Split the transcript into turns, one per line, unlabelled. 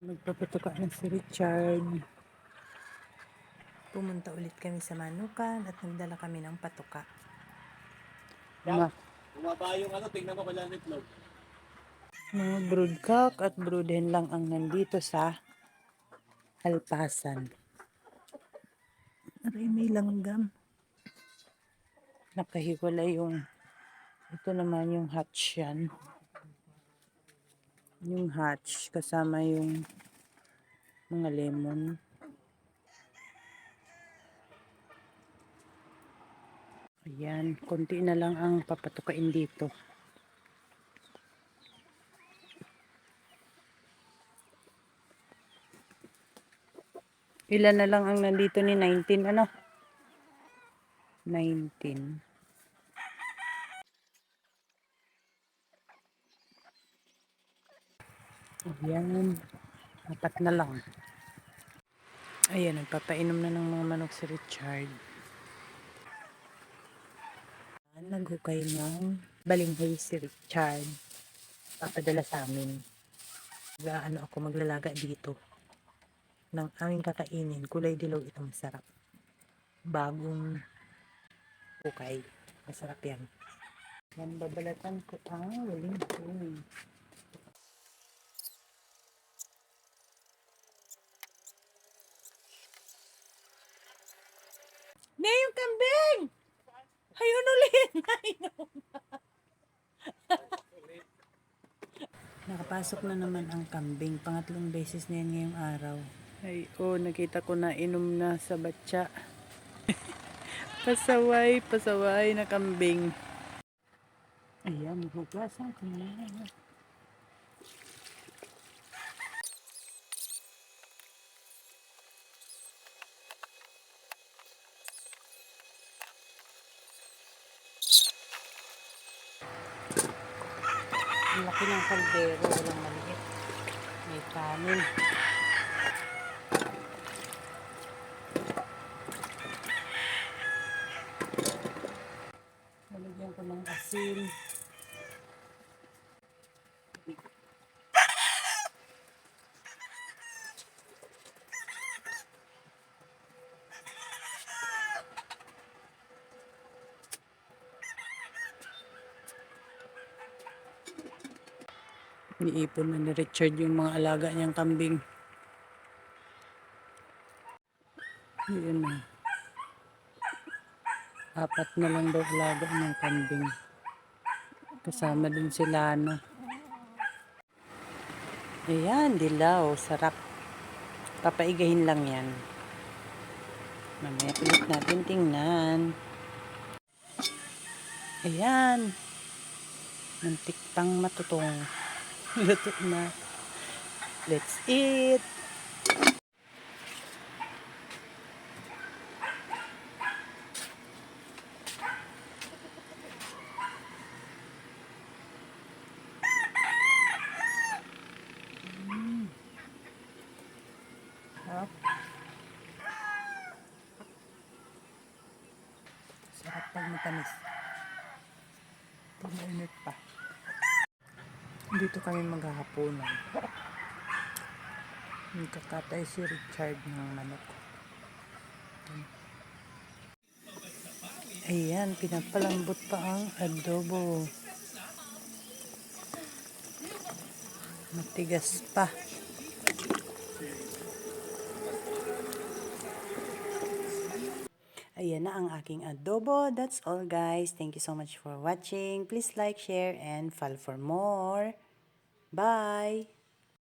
Magpapatuka na si Richard. Pumunta ulit kami sa Manukan at nagdala kami ng patuka.
Bumaba yung tingnan mo pala ng itlog.
Mga broodcock at broodhen lang ang nandito sa Halpasan. Aray, may langgam. Nakahiwala yung, ito naman yung hatch yan. Yung hatch kasama yung mga lemon. Ayan, konti na lang ang papatukain dito. Ilan na lang ang nandito ni 19, ano? 19. Ayan, 4 na lang. Ayan, nagpapainom na ng mga manok si Richard. Naghukay ng balinghoy si Richard. Papadala sa amin. Ako maglalaga dito ng aming kakainin. Kulay dilaw ito, masarap. Bagong hukay. Masarap yan. Yan, babalatan ko ang balinghoy. Ne, yung kambing! Ayun ulit! Nakapasok na naman ang kambing. Pangatlong beses na yan ngayong araw. Ay, nakita ko na inom na sa batya. Pasaway na kambing. Ayan, hugasan ko na. Ang laki ng kaldero, walang maliit. May kanin. Nalagyan ko ng asin. Iipon na ni Richard yung mga alaga niyang kambing. Yun na. 4 na lang daw alaga niyang kambing. Kasama din si Lana. Ayan, dilaw. Sarap. Papaigahin lang yan. Mamaya ulit natin tingnan. Ayan. Muntik pang matutong. Luto na. Let's eat. Sarap. Sarap pag matamis. Pag mainit pa. Dito kami maghahaponan. Nagkakatay si Richard ng manok. Ayan, pinapalambot pa ang adobo. Matigas pa. Ayan na ang aking adobo. That's all, guys. Thank you so much for watching. Please like, share, and follow for more. Bye!